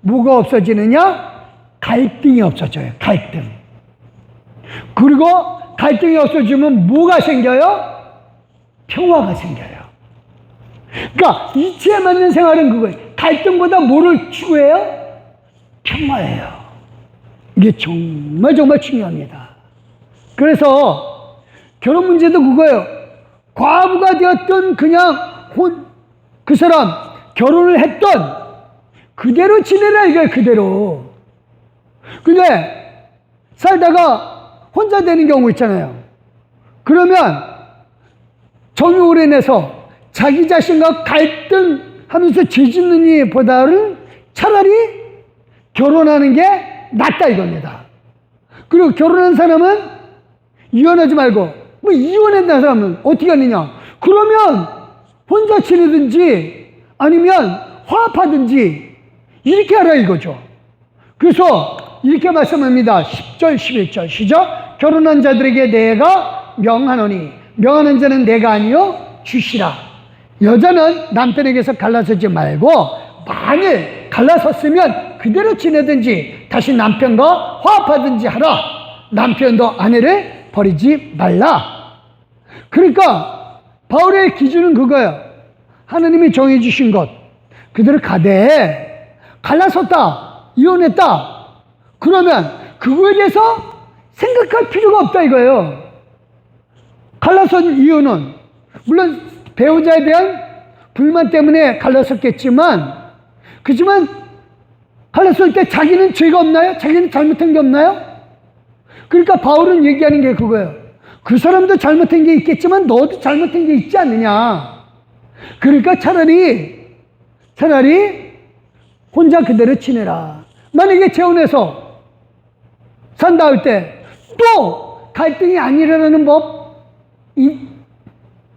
뭐가 없어지느냐? 갈등이 없어져요. 갈등. 그리고 갈등이 없어지면 뭐가 생겨요? 평화가 생겨요. 그러니까 이치에 맞는 생활은 그거예요. 갈등보다 뭐를 추구해요? 평화예요. 이게 정말 중요합니다. 그래서 결혼 문제도 그거예요. 과부가 되었던 그냥 그 사람 결혼을 했던 그대로 지내라 이거예요. 그대로. 근데 살다가 혼자 되는 경우 있잖아요. 그러면 정욕을 인해서 자기 자신과 갈등하면서 죄짓는 이보다는 차라리 결혼하는 게 낫다 이겁니다. 그리고 결혼한 사람은 이혼하지 말고, 뭐 이혼한다는 사람은 어떻게 하느냐? 그러면 혼자 지내든지 아니면 화합하든지 이렇게 하라 이거죠. 그래서 이렇게 말씀합니다. 10절 11절 시작. 결혼한 자들에게 내가 명하노니 명하는 자는 내가 아니요 주시라. 여자는 남편에게서 갈라서지 말고 만일 갈라섰으면 그대로 지내든지 다시 남편과 화합하든지 하라. 남편도 아내를 버리지 말라. 그러니까 바울의 기준은 그거예요. 하나님이 정해 주신 것 그대로 가되 갈라섰다, 이혼했다, 그러면 그거에 대해서 생각할 필요가 없다 이거예요. 갈라선 이유는 물론 배우자에 대한 불만 때문에 갈라섰겠지만, 그렇지만 갈랐을 때 자기는 죄가 없나요? 자기는 잘못한 게 없나요? 그러니까 바울은 얘기하는 게 그거예요. 그 사람도 잘못한 게 있겠지만 너도 잘못한 게 있지 않느냐. 그러니까 차라리 혼자 그대로 지내라. 만약에 재혼해서 산다 할 때 또 갈등이 안 일어나는 법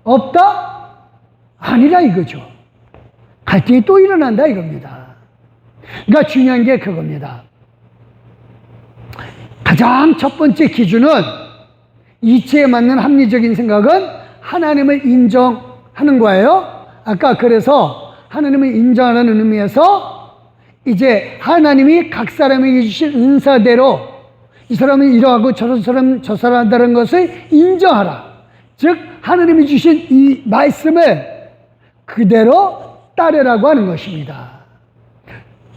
없다? 아니라 이거죠. 갈등이 또 일어난다 이겁니다. 그러니까 중요한 게 그겁니다. 가장 첫 번째 기준은 이치에 맞는 합리적인 생각은 하나님을 인정하는 거예요. 아까 그래서 하나님을 인정하는 의미에서 이제 하나님이 각 사람에게 주신 은사대로 이 사람은 이러하고 저 사람은 저 사람이라는 것을 인정하라. 즉 하나님이 주신 이 말씀을 그대로 따르라고 하는 것입니다.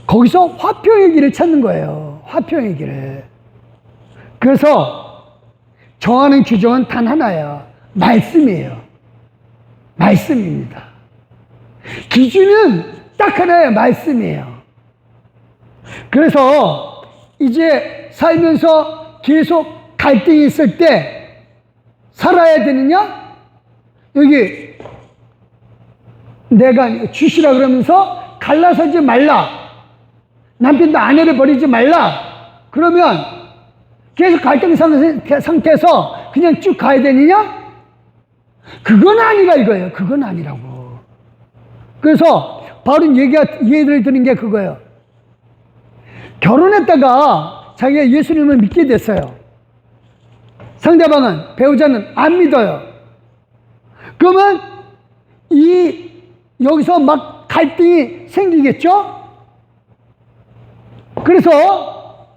거기서 화평의 길을 찾는 거예요. 화평의 길을. 그래서 정하는 규정은 단 하나예요. 말씀이에요. 말씀입니다. 기준은 딱 하나예요. 말씀이에요. 그래서 이제 살면서 계속 갈등이 있을 때 살아야 되느냐? 여기 내가 주시라 그러면서 갈라서지 말라. 남편도 아내를 버리지 말라. 그러면 계속 갈등 상태에서 그냥 쭉 가야 되느냐? 그건 아니라 이거예요. 그건 아니라고. 그래서 바울은 예를 드는 게 그거예요. 결혼했다가 자기가 예수님을 믿게 됐어요. 상대방은, 배우자는 안 믿어요. 그러면 여기서 막 갈등이 생기겠죠? 그래서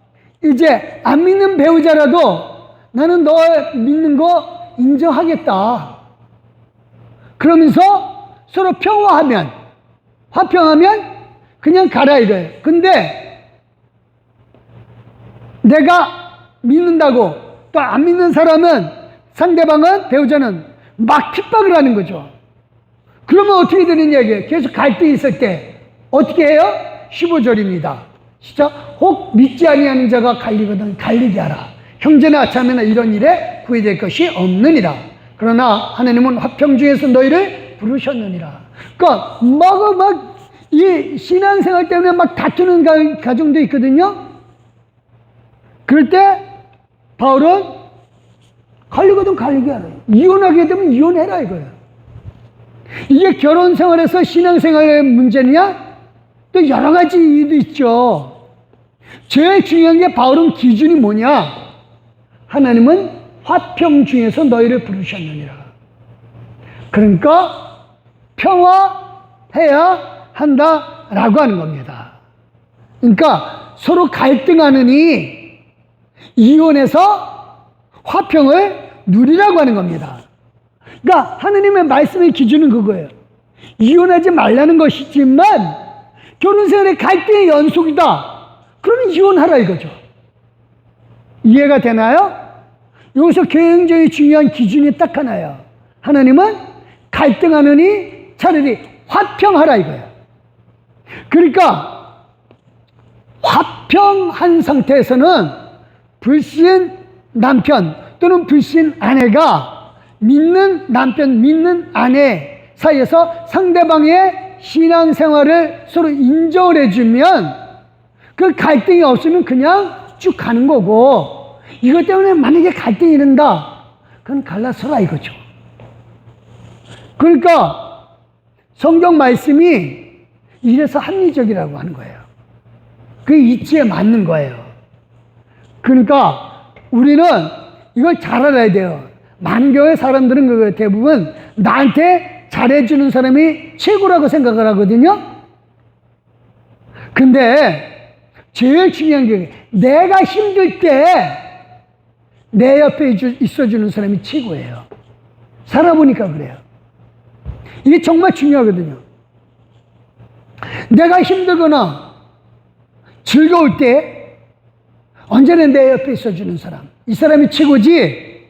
이제 안 믿는 배우자라도 나는 너 믿는 거 인정하겠다. 그러면서 서로 평화하면, 화평하면 그냥 가라 이거예요. 근데 내가 믿는다고 또 안 믿는 사람은, 상대방은, 배우자는 막 핍박을 하는 거죠. 그러면 어떻게 되는 얘기예요? 계속 갈등이 있을 때 어떻게 해요? 15절입니다. 진짜 혹 믿지 아니하는 자가 갈리거든 갈리게 하라. 형제나 자매나 이런 일에 구애될 것이 없느니라. 그러나 하나님은 화평 중에서 너희를 부르셨느니라. 그러니까 막 이 신앙생활 때문에 막 다투는 가정도 있거든요. 그럴 때 바울은 갈리거든 갈리게 하라. 이혼하게 되면 이혼해라 이거예요. 이게 결혼 생활에서 신앙생활의 문제냐? 또 여러 가지 이유도 있죠. 제일 중요한 게 바울은 기준이 뭐냐? 하나님은 화평 중에서 너희를 부르셨느니라. 그러니까 평화해야 한다라고 하는 겁니다. 그러니까 서로 갈등하느니 이혼해서 화평을 누리라고 하는 겁니다. 그러니까 하느님의 말씀의 기준은 그거예요. 이혼하지 말라는 것이지만 결혼생활의 갈등의 연속이다. 그러면 이혼하라 이거죠. 이해가 되나요? 여기서 굉장히 중요한 기준이 딱 하나예요. 하나님은 갈등하느니 차라리 화평하라 이거예요. 그러니까 화평한 상태에서는 불신 남편 또는 불신 아내가 믿는 남편, 믿는 아내 사이에서 상대방의 신앙생활을 서로 인정을 해주면 그 갈등이 없으면 그냥 쭉 가는 거고, 이것 때문에 만약에 갈등이 일어난다, 그건 갈라서라 이거죠. 그러니까 성경 말씀이 이래서 합리적이라고 하는 거예요. 그게 이치에 맞는 거예요. 그러니까 우리는 이걸 잘 알아야 돼요. 많은 교회 사람들은 그 대부분 나한테 잘해주는 사람이 최고라고 생각을 하거든요. 근데 제일 중요한 게 내가 힘들 때 내 옆에 있어주는 사람이 최고예요. 살아보니까 그래요. 이게 정말 중요하거든요. 내가 힘들거나 즐거울 때 언제나 내 옆에 있어주는 사람, 이 사람이 최고지,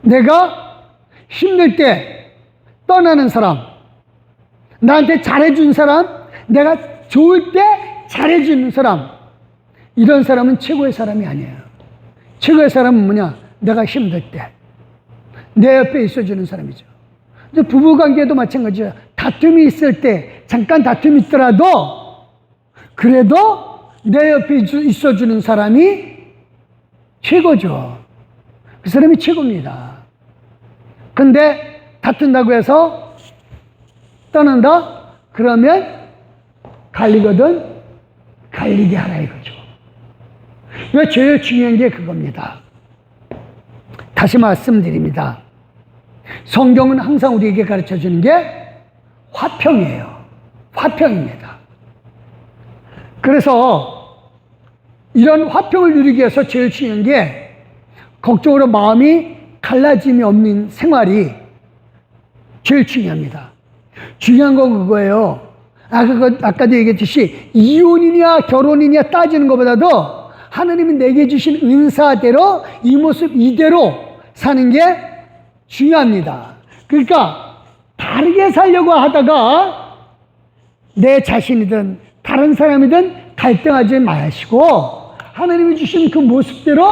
내가 힘들 때 떠나는 사람, 나한테 잘해준 사람, 내가 좋을 때 잘해주는 사람, 이런 사람은 최고의 사람이 아니에요. 최고의 사람은 뭐냐? 내가 힘들 때 내 옆에 있어주는 사람이죠. 부부관계도 마찬가지예요. 다툼이 있을 때, 잠깐 다툼이 있더라도 그래도 내 옆에 있어주는 사람이 최고죠. 그 사람이 최고입니다. 근데 다툰다고 해서 떠난다? 그러면 갈리거든 갈리게 하라 이거죠. 이거 제일 중요한 게 그겁니다. 다시 말씀드립니다. 성경은 항상 우리에게 가르쳐주는 게 화평이에요. 화평입니다. 그래서 이런 화평을 누리기 위해서 제일 중요한 게 걱정으로 마음이 갈라짐이 없는 생활이 제일 중요합니다. 중요한 건 그거예요. 아까도 얘기했듯이 이혼이냐 결혼이냐 따지는 것보다도 하나님이 내게 주신 은사대로 이 모습 이대로 사는 게 중요합니다. 그러니까 다르게 살려고 하다가 내 자신이든 다른 사람이든 갈등하지 마시고 하나님이 주신 그 모습대로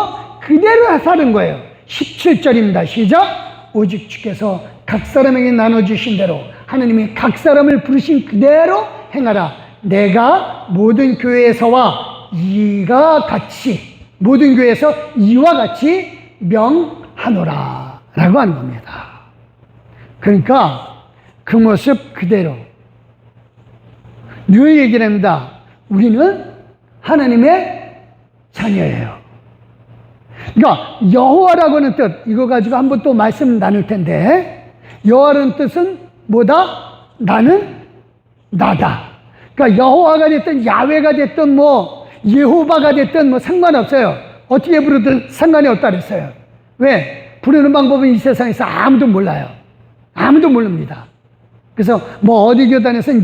그대로 사는 거예요. 17절입니다. 시작. 오직 주께서 각 사람에게 나눠주신 대로 하나님이 각 사람을 부르신 그대로 행하라. 내가 모든 교회에서와 이와 같이, 모든 교회에서 이와 같이 명하노라 라고 하는 겁니다. 그러니까 그 모습 그대로 늘 얘기를 합니다. 우리는 하나님의 자녀예요. 그러니까 여호와라고 하는 뜻, 이거 가지고 한번 또 말씀 나눌 텐데, 여호와라는 뜻은 뭐다? 나는 나다. 그러니까 여호와가 됐든 야훼가 됐든 뭐 예호바가 됐든 뭐 상관없어요. 어떻게 부르든 상관이 없다 그랬어요. 왜? 부르는 방법은 이 세상에서 아무도 몰라요. 아무도 모릅니다. 그래서 뭐 어디 교단에서는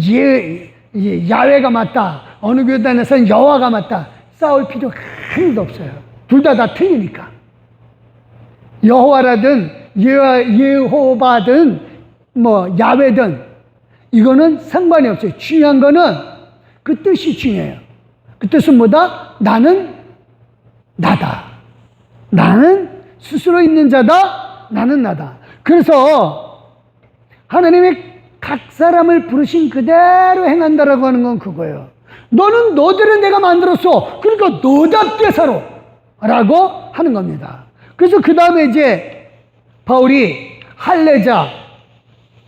야훼가 맞다, 어느 교단에서는 여호와가 맞다, 싸울 필요 하나도 없어요. 둘 다 틀리니까. 여호와라든 예호바든 뭐 야훼든 이거는 상관이 없어요. 중요한 거는 그 뜻이 중요해요. 그 뜻은 뭐다? 나는 나다. 나는 스스로 있는 자다. 나는 나다. 그래서 하나님이 각 사람을 부르신 그대로 행한다라고 하는 건 그거예요. 너는 너대로 내가 만들었어. 그러니까 너답게 살아. 라고 하는 겁니다. 그래서 그 다음에 이제 바울이 할례자,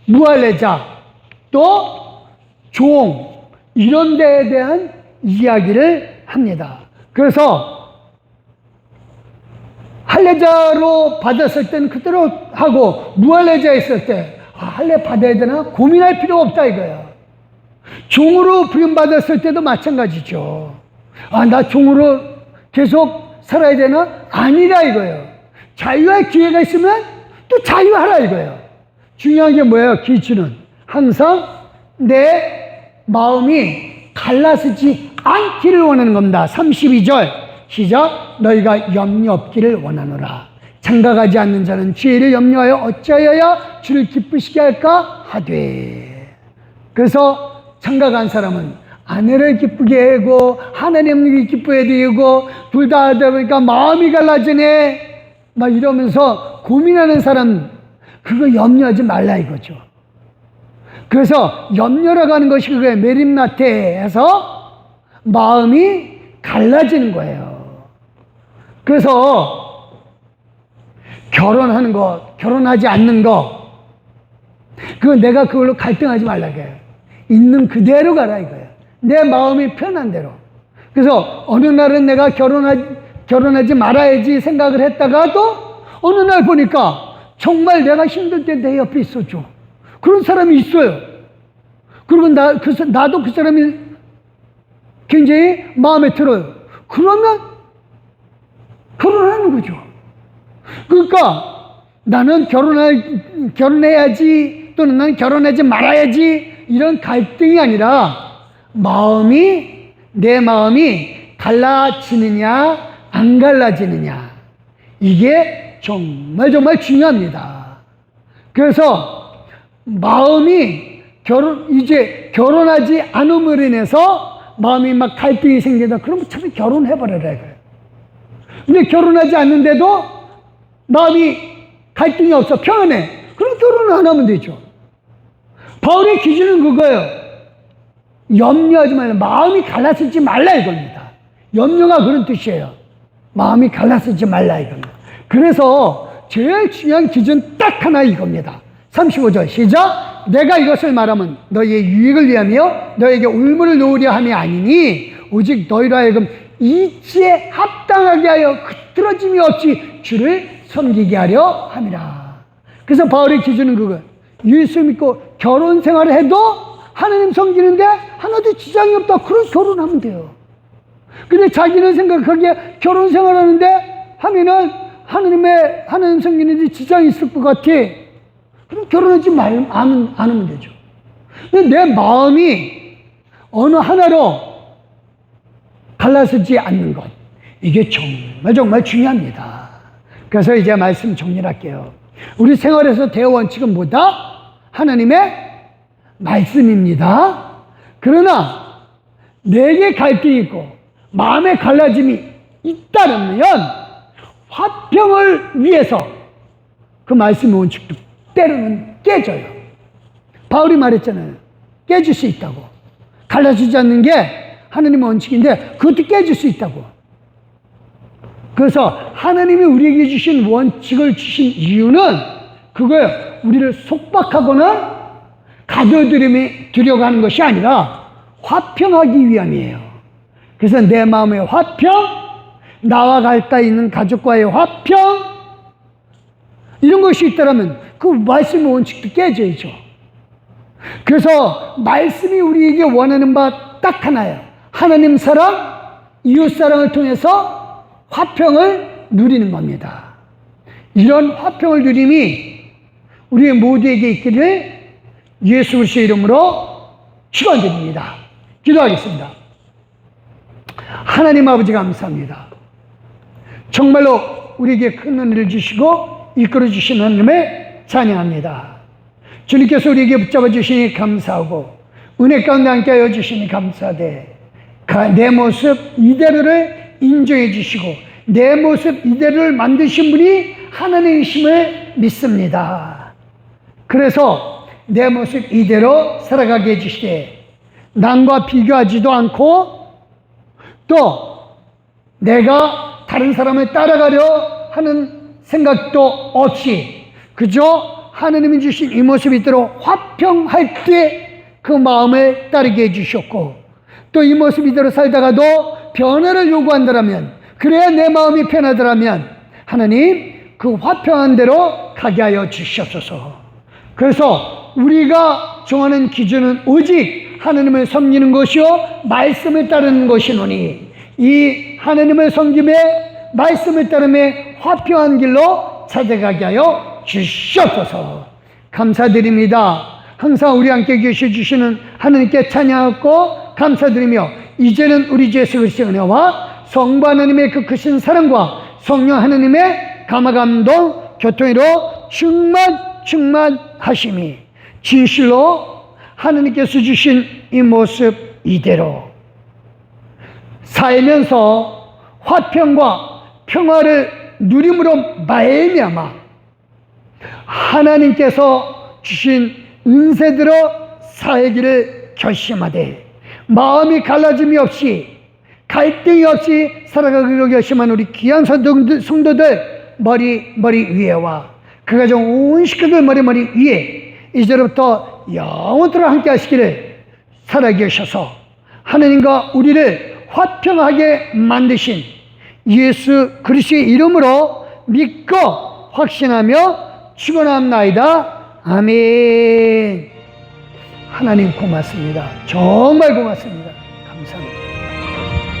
무할례자, 또 종, 이런 데에 대한 이야기를 합니다. 그래서 할례자로 받았을 때는 그대로 하고, 무할례자 있을 때 할례 받아야 되나 고민할 필요가 없다 이거야. 종으로 부름받았을 때도 마찬가지죠. 나 종으로 계속 살아야 되나? 아니라 이거예요. 자유할 기회가 있으면 또 자유하라 이거예요. 중요한 게 뭐예요? 기준은 항상 내 마음이 갈라서지 않기를 원하는 겁니다. 32절 시작. 너희가 염려 없기를 원하노라. 장가가지 않는 자는 죄를 염려하여 어찌하여야 주를 기쁘시게 할까 하되. 그래서 장가간 사람은 아내를 기쁘게 하고 하나님을 기쁘게 되고 둘 다 하다 보니까 마음이 갈라지네 막 이러면서 고민하는 사람, 그거 염려하지 말라 이거죠. 그래서 염려라고 하는 것이 그거예요. 메림나테에서 마음이 갈라지는 거예요. 그래서 결혼하는 거, 결혼하지 않는 거, 그거 내가 그걸로 갈등하지 말라 그래요. 있는 그대로 가라 이거예요. 내 마음이 편한 대로. 그래서 어느 날은 내가 결혼하지 말아야지 생각을 했다가도 어느 날 보니까 정말 내가 힘들 때 내 옆에 있어줘. 그런 사람이 있어요. 그리고 나도 그 사람이 굉장히 마음에 들어요. 그러면 결혼하는 거죠. 그러니까 나는 결혼해야지 또는 나는 결혼하지 말아야지 이런 갈등이 아니라 내 마음이 갈라지느냐 안 갈라지느냐, 이게 정말 중요합니다. 그래서 마음이 이제 결혼하지 않음으로 인해서 마음이 막 갈등이 생긴다. 그러면 차라리 결혼해버려라 이거예요. 근데 결혼하지 않는데도 마음이 갈등이 없어, 평안해. 그럼 결혼을 안 하면 되죠. 바울의 기준은 그거예요. 염려하지 말라. 마음이 갈라서지 말라 이겁니다. 염려가 그런 뜻이에요. 마음이 갈라서지 말라 이겁니다. 그래서 제일 중요한 기준 딱 하나 이겁니다. 35절 시작. 내가 이것을 말하면 너희의 유익을 위하며 너희에게 울무를 놓으려 함이 아니니 오직 너희로 하여금 이치에 합당하게 하여 흐트러짐이 없이 주를 섬기게 하려 함이라. 그래서 바울의 기준은 그거예요. 예수 믿고 결혼 생활을 해도 하나님 섬기는데 하나도 지장이 없다. 그럼 결혼하면 돼요. 근데 자기는 생각하기에 결혼 생활하는데 하면은 하나님 섬기는데 지장이 있을 것 같아. 그럼 결혼하지 않으면 되죠. 근데 내 마음이 어느 하나로 갈라서지 않는 것, 이게 정말 중요합니다. 그래서 이제 말씀 정리할게요. 우리 생활에서 대원칙은 뭐다? 하나님의 말씀입니다. 그러나 내게 갈등이 있고 마음에 갈라짐이 있다면 화평을 위해서 그 말씀의 원칙도 때로는 깨져요. 바울이 말했잖아요. 깨질 수 있다고. 갈라지지 않는 게 하나님의 원칙인데 그것도 깨질 수 있다고. 그래서 하나님이 우리에게 주신 원칙을 주신 이유는 그거예요. 우리를 속박하거나 가둬두려고 하는 것이 아니라 화평하기 위함이에요. 그래서 내 마음의 화평, 나와 가까이 있는 가족과의 화평, 이런 것이 있다면 그 말씀의 원칙도 깨져야죠. 그래서 말씀이 우리에게 원하는 바 딱 하나예요. 하나님 사랑, 이웃 사랑을 통해서 화평을 누리는 겁니다. 이런 화평을 누림이 우리 모두에게 있기를 예수 그리스도의 이름으로 축원드립니다. 기도하겠습니다. 하나님 아버지 감사합니다. 정말로 우리에게 큰 은혜를 주시고 이끌어 주신 하나님을 찬양합니다. 주님께서 우리에게 붙잡아 주시니 감사하고 은혜 가운데 함께하여 주시니 감사하되 내 모습 이대로를 인정해 주시고 내 모습 이대로를 만드신 분이 하나님이심을 믿습니다. 그래서 내 모습 이대로 살아가게 해주시되 남과 비교하지도 않고 또 내가 다른 사람을 따라가려 하는 생각도 없이 그저 하나님이 주신 이 모습 이대로 화평할 때 그 마음을 따르게 해주셨고 또 이 모습 이대로 살다가도 변화를 요구한다면 그래야 내 마음이 편하더라면 하나님 그 화평한 대로 가게 하여 주시옵소서. 그래서 우리가 정하는 기준은 오직 하나님을 섬기는 것이요 말씀을 따르는 것이노니 이 하나님을 섬김에 말씀을 따름에 화평한 길로 찾아가게 하여 주시옵소서. 감사드립니다. 항상 우리 함께 계셔주시는 하나님께 찬양하고 감사드리며 이제는 우리 주 예수 그리스도의 은혜와 성부 하나님의 그 크신 사랑과 성령 하나님의 감화감동 교통으로 충만하심이 진실로 하나님께서 주신 이 모습 이대로 살면서 화평과 평화를 누림으로 말미암아 하나님께서 주신 은혜대로 살기를 결심하되 마음이 갈라짐이 없이 갈등이 없이 살아가기로 결심한 우리 귀한 성도들 머리 위에와 그 가정 온 식구들 머리 위에 이제부터 영원토록 함께 하시기를 살아계셔서 하나님과 우리를 화평하게 만드신 예수 그리스도의 이름으로 믿고 확신하며 축원합나이다. 아멘. 하나님 고맙습니다. 정말 고맙습니다. 감사합니다.